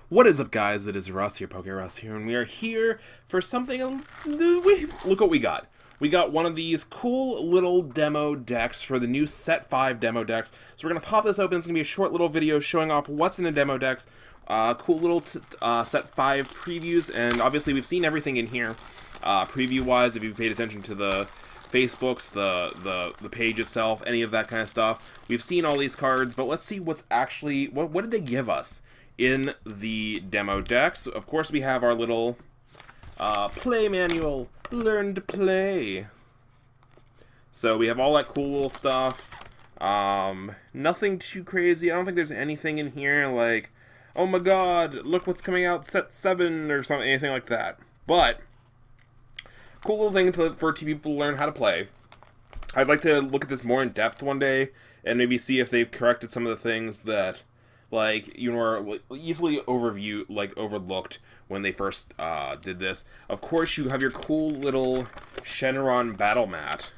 What is up, guys? It is Russ here, PokeRuss here, and we are here for something. Look what we got. We got one of these cool little demo decks for the new Set 5 demo decks. So we're going to pop this open. It's going to be a short little video showing off what's in the demo decks. Cool little Set 5 previews, and obviously we've seen everything in here. Preview-wise, if you've paid attention to the Facebooks, the page itself, any of that kind of stuff. We've seen all these cards, but let's see what's actually... What did they give us in the demo decks? Of course, we have our little play manual, learn to play. So we have all that cool little stuff. Nothing too crazy. I don't think there's anything in here like, oh my god, look what's coming out set 7 or something, anything like that. But cool little thing for people to learn how to play. I'd like to look at this more in depth one day and maybe see if they've corrected some of the things that, like, you know, are easily overlooked when they first did this. Of course, you have your cool little Shenron battle mat.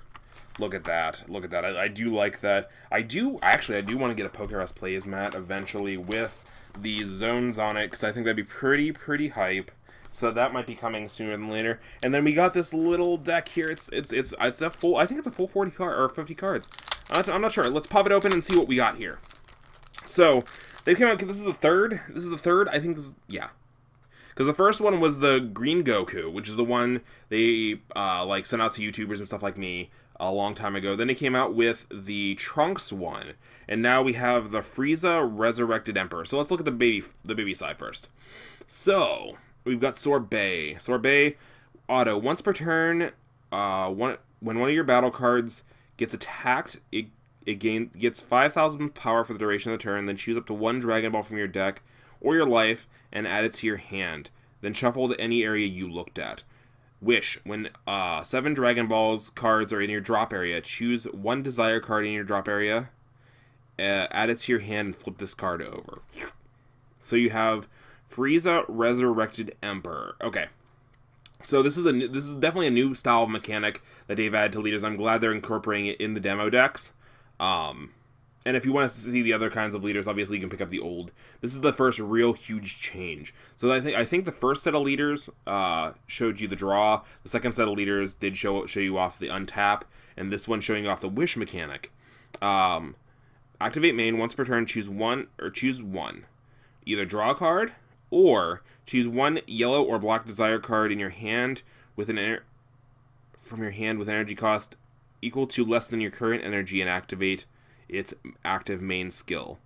Look at that. Look at that. I do like that. I do want to get a PokeRussPlays mat eventually with these zones on it, because I think that'd be pretty hype. So that might be coming sooner than later. And then we got this little deck here. It's a full, I think it's a full 40 card or 50 cards. I'm not sure. Let's pop it open and see what we got here. So they came out. This is the third. This is the third. I think this is, yeah. Because the first one was the Green Goku, which is the one they like sent out to YouTubers and stuff like me a long time ago. Then they came out with the Trunks one, and now we have the Frieza Resurrected Emperor. So let's look at the baby side first. So we've got Sorbet. Sorbet auto. Once per turn, when one of your battle cards gets attacked, it gets 5,000 power for the duration of the turn. Then choose up to one Dragon Ball from your deck or your life and add it to your hand. Then shuffle to any area you looked at. Wish. When 7 Dragon Balls cards are in your drop area, choose one Desire card in your drop area, add it to your hand, and flip this card over. So you have Frieza Resurrected Emperor. Okay. So this is definitely a new style of mechanic that they've added to leaders. I'm glad they're incorporating it in the demo decks. And if you want to see the other kinds of leaders, obviously you can pick up the old. This is the first real huge change. So I think the first set of leaders showed you the draw. The second set of leaders did show you off the untap, and this one showing you off the wish mechanic. Activate main once per turn. Choose one. Either draw a card or choose one yellow or black Desire card in your hand with from your hand with energy cost equal to less than your current energy and activate its active main skill.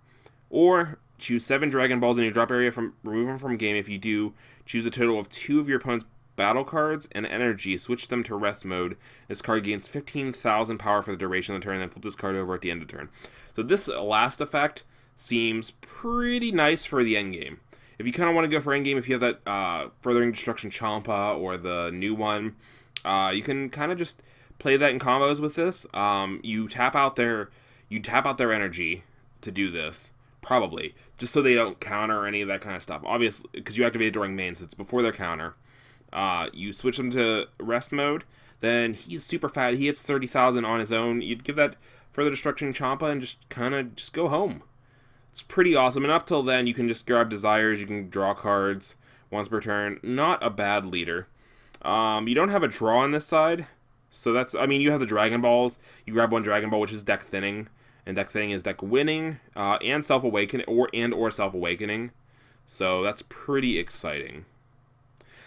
Or choose 7 Dragon Balls in your drop area, remove them from game. If you do, choose a total of 2 of your opponent's battle cards and energy, switch them to rest mode. This card gains 15,000 power for the duration of the turn, then flip this card over at the end of the turn. So this last effect seems pretty nice for the end game. If you kind of want to go for end game, if you have that Furthering Destruction Champa or the new one, you can kind of just play that in combos with this. You tap out their energy to do this, probably, just so they don't counter or any of that kind of stuff. Obviously, because you activate it during main, so it's before their counter. You switch them to rest mode, then he's super fat. He hits 30,000 on his own. You'd give that Further Destruction Champa and just go home. It's pretty awesome. And up till then, you can just grab desires. You can draw cards once per turn. Not a bad leader. You don't have a draw on this side. So that's, I mean, you have the Dragon Balls. You grab one Dragon Ball, which is deck thinning. And deck thinning is deck winning, and self-awakening, or self-awakening. So that's pretty exciting.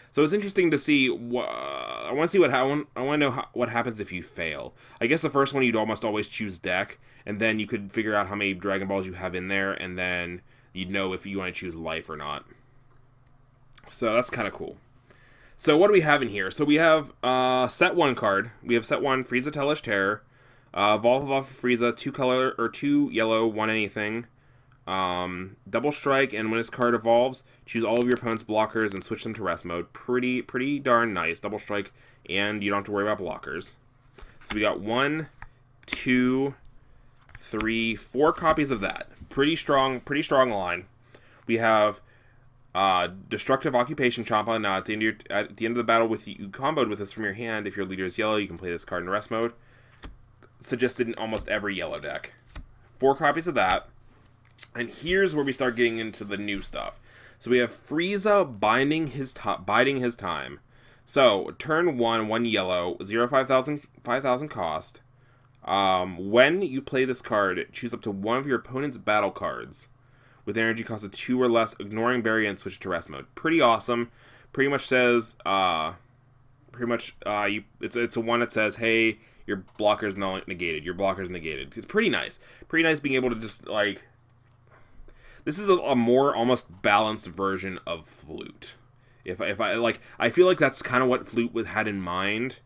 So it's interesting to see, I want to know what happens if you fail. I guess the first one you'd almost always choose deck, and then you could figure out how many Dragon Balls you have in there, and then you'd know if you want to choose life or not. So that's kind of cool. So what do we have in here? So we have set 1 card. We have set 1, Frieza Hellish Terror. Evolve off of Frieza, 2 color, or 2 yellow, 1 anything. Double strike, and when his card evolves, choose all of your opponent's blockers and switch them to rest mode. Pretty darn nice. Double strike, and you don't have to worry about blockers. So we got 1, 2, 3, 4 copies of that. Pretty strong line. We have Destructive Occupation Champa. Now at the end of the battle, you comboed with this from your hand. If your leader is yellow, you can play this card in rest mode. Suggested in almost every yellow deck. 4 copies of that. And here's where we start getting into the new stuff. So we have Frieza biding his time. So turn 1 yellow, 5,000 cost. When you play this card, choose up to one of your opponent's battle cards with energy cost of 2 or less, ignoring barrier, and switch to rest mode. Pretty awesome. Pretty much says, it's a one that says, hey, your blocker's negated. Your blocker's negated. It's pretty nice. Pretty nice being able to just, like... This is a more almost balanced version of Flute. I feel like that's kind of what Flute had in mind,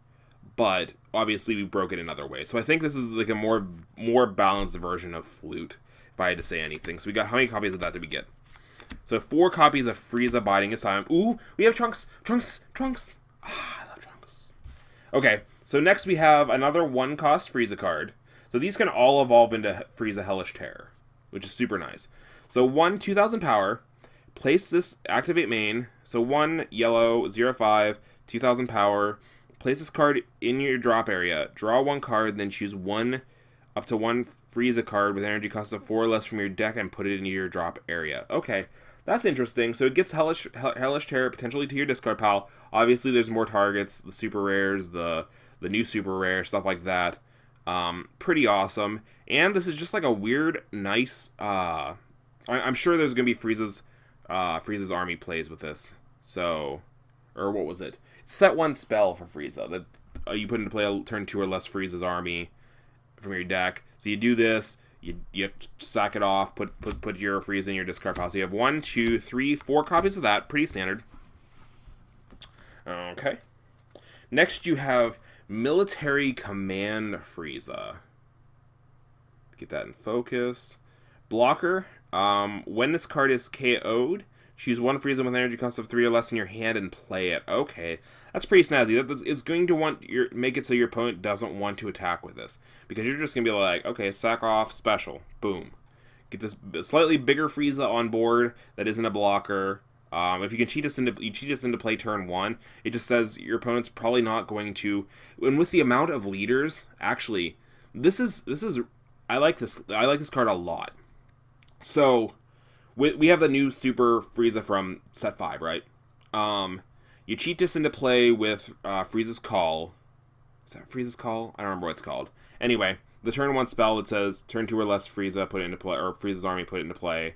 but obviously we broke it another way. So I think this is like a more balanced version of Flute, if I had to say anything. So we got, how many copies of that did we get? So 4 copies of Frieza biding his time. Ooh, we have Trunks. Ah, I love Trunks. Okay, so next we have another 1-cost Frieza card. So these can all evolve into Frieza Hellish Terror, which is super nice. So 2,000 power. Place this, activate main. So 1 yellow, 0/5, 2,000 power. Place this card in your drop area. Draw 1 card, then choose up to 1 Frieza card with energy cost of 4 or less from your deck and put it into your drop area. Okay, that's interesting. So it gets Hellish Terror potentially to your discard pile. Obviously, there's more targets, the super rares, the new super rare, stuff like that. Pretty awesome. And this is just like a weird, nice... I'm sure there's going to be Frieza's army plays with this. So, or what was it? Set 1 spell for Frieza that you put into play a turn 2 or less Frieza's army from your deck. So you do this, you sack it off, put your Frieza in your discard pile. So you have 1, 2, 3, 4 copies of that. Pretty standard. Okay. Next you have Military Command Frieza. Get that in focus. Blocker. When this card is KO'd, choose 1 Frieza with energy cost of 3 or less in your hand and play it. Okay, that's pretty snazzy. It's going to make it so your opponent doesn't want to attack with this, because you're just going to be like, okay, sack off, special, boom. Get this slightly bigger Frieza on board that isn't a blocker. If you can cheat us into play turn 1, it just says your opponent's probably not going to. And with the amount of leaders, actually, this is I like this card a lot. So, we have the new Super Frieza from Set 5, right? You cheat this into play with Frieza's Call. Is that Frieza's Call? I don't remember what it's called. Anyway, the turn 1 spell that says turn 2 or less Frieza, put it into play, or Frieza's army, put it into play.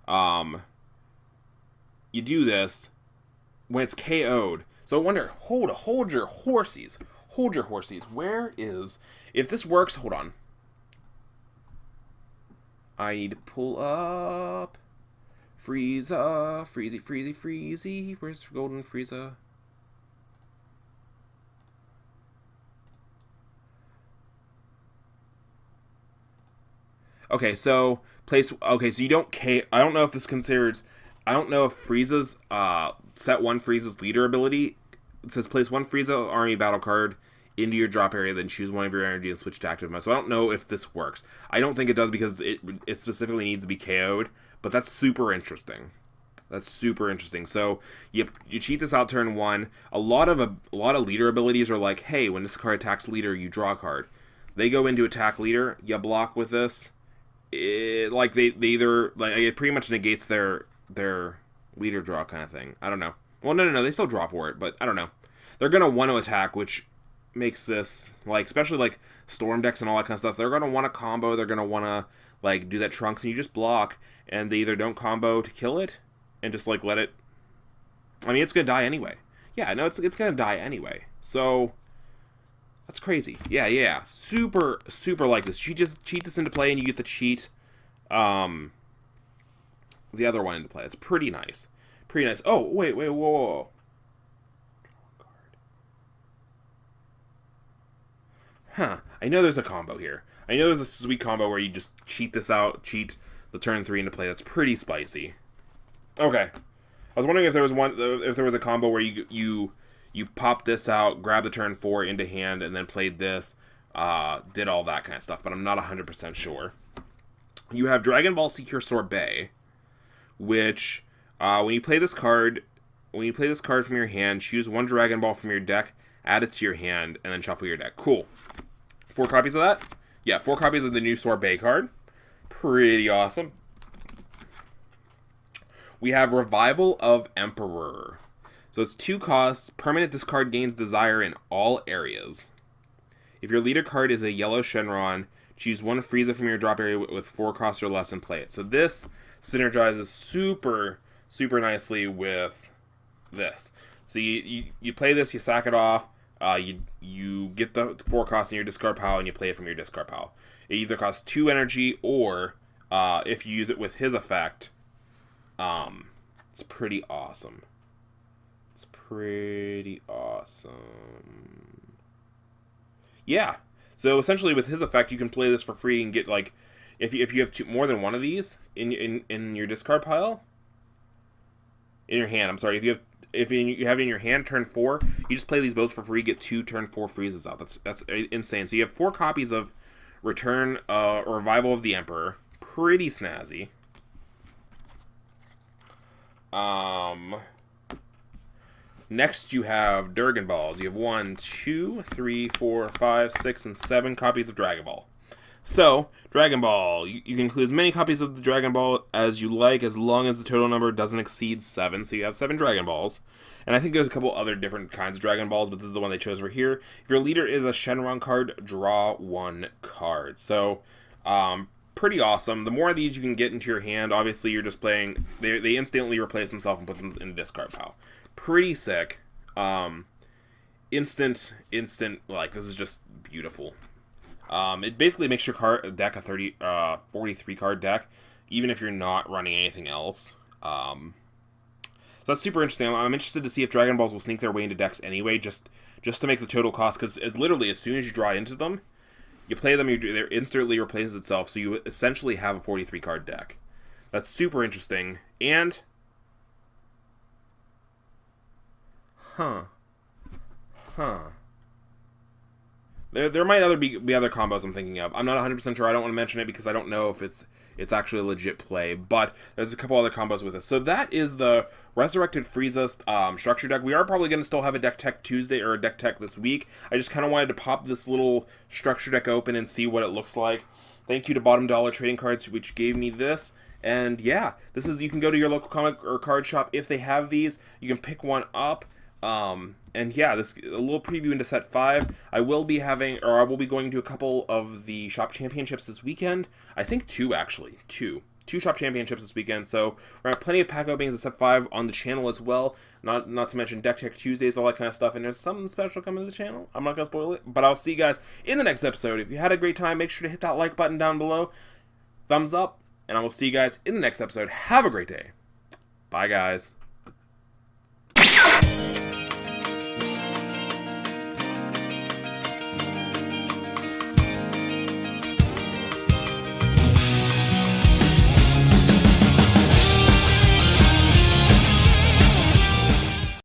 You do this when it's KO'd. So I wonder, hold your horsies. Hold your horsies. Where is... If this works, hold on. I need to pull up Frieza, Freezy. Where's Golden Frieza? Okay, so place. Okay, so you don't K. I don't know if this considers. I don't know if Frieza's set 1 Frieza's leader ability. It says place 1 Frieza army battle card into your drop area, then choose 1 of your energy and switch to active mode. So I don't know if this works. I don't think it does because it specifically needs to be KO'd, but that's super interesting. That's super interesting. So you cheat this out turn 1. A lot of leader abilities are like, hey, when this card attacks leader, you draw a card. They go into attack leader, you block with this. It pretty much negates their leader draw kind of thing. I don't know. Well, no, they still draw for it, but I don't know. They're gonna want to attack, which makes this, like, especially like storm decks and all that kind of stuff, they're gonna want to combo. They're gonna want to like do that Trunks, and you just block, and they either don't combo to kill it and just like let it. I mean, it's gonna die anyway. Yeah, no, it's gonna die anyway. So that's crazy. Yeah. Super like this. You just cheat this into play, and you get the cheat. The other one into play. It's pretty nice. Pretty nice. Oh wait, whoa. Huh, I know there's a combo here. I know there's a sweet combo where you just cheat this out, cheat the turn 3 into play. That's pretty spicy. Okay. I was wondering if there was a combo where you pop this out, grab the turn 4 into hand, and then played this, did all that kind of stuff, but I'm not 100% sure. You have Dragon Ball Secure Sorbet, which, when you play this card from your hand, choose 1 Dragon Ball from your deck, add it to your hand, and then shuffle your deck. Cool. 4 copies of that? Yeah, 4 copies of the new Sorbet card. Pretty awesome. we have Revival of Emperor. So it's 2 costs. Permanent, this card gains desire in all areas. If your leader card is a yellow Shenron, choose 1 Frieza from your drop area with 4 costs or less and play it. So this synergizes super, super nicely with this. So you play this, you sack it off, you get the 4 costs in your discard pile, and you play it from your discard pile. It either costs 2 energy, or if you use it with his effect, it's pretty awesome. It's pretty awesome. Yeah. So essentially, with his effect, you can play this for free and get, like, if you have more than 1 of these in your discard pile, in your hand. I'm sorry, if you have it in your hand turn 4, you just play these both for free, get 2 turn 4 Friezas out. That's insane. So you have 4 copies of Return or Revival of the Emperor. Pretty snazzy. Next, you have Dragon Balls. You have 1, 2, 3, 4, 5, 6, and 7 copies of Dragon Ball. So, Dragon Ball, you can include as many copies of the Dragon Ball as you like, as long as the total number doesn't exceed 7. So you have 7 Dragon Balls. And I think there's a couple other different kinds of Dragon Balls, but this is the one they chose for here. If your leader is a Shenron card, draw 1 card. So, pretty awesome. The more of these you can get into your hand, obviously you're just playing, they instantly replace themselves and put them in the discard pile. Pretty sick. Instant, like, this is just beautiful. It basically makes your deck a 43 card deck, even if you're not running anything else. So that's super interesting. I'm interested to see if Dragon Balls will sneak their way into decks anyway, just to make the total cost, because literally as soon as you draw into them, you play them, it instantly replaces itself, so you essentially have a 43 card deck. That's super interesting. And There might be other combos I'm thinking of. I'm not 100% sure. I don't want to mention it because I don't know if it's actually a legit play. But there's a couple other combos with it. So that is the Resurrected Frieza structure deck. We are probably going to still have a Deck Tech Tuesday or a Deck Tech this week. I just kind of wanted to pop this little structure deck open and see what it looks like. Thank you to Bottom Dollar Trading Cards, which gave me this. And yeah, you can go to your local comic or card shop if they have these. You can pick one up. And yeah, a little preview into set 5. I will be going to a couple of the shop championships this weekend. I think 2 actually. 2 shop championships this weekend. So we're have plenty of pack openings in set 5 on the channel as well. Not to mention Deck Tech Tuesdays, all that kind of stuff. And there's something special coming to the channel. I'm not gonna spoil it, but I'll see you guys in the next episode. If you had a great time, make sure to hit that like button down below. Thumbs up, and I will see you guys in the next episode. Have a great day. Bye, guys.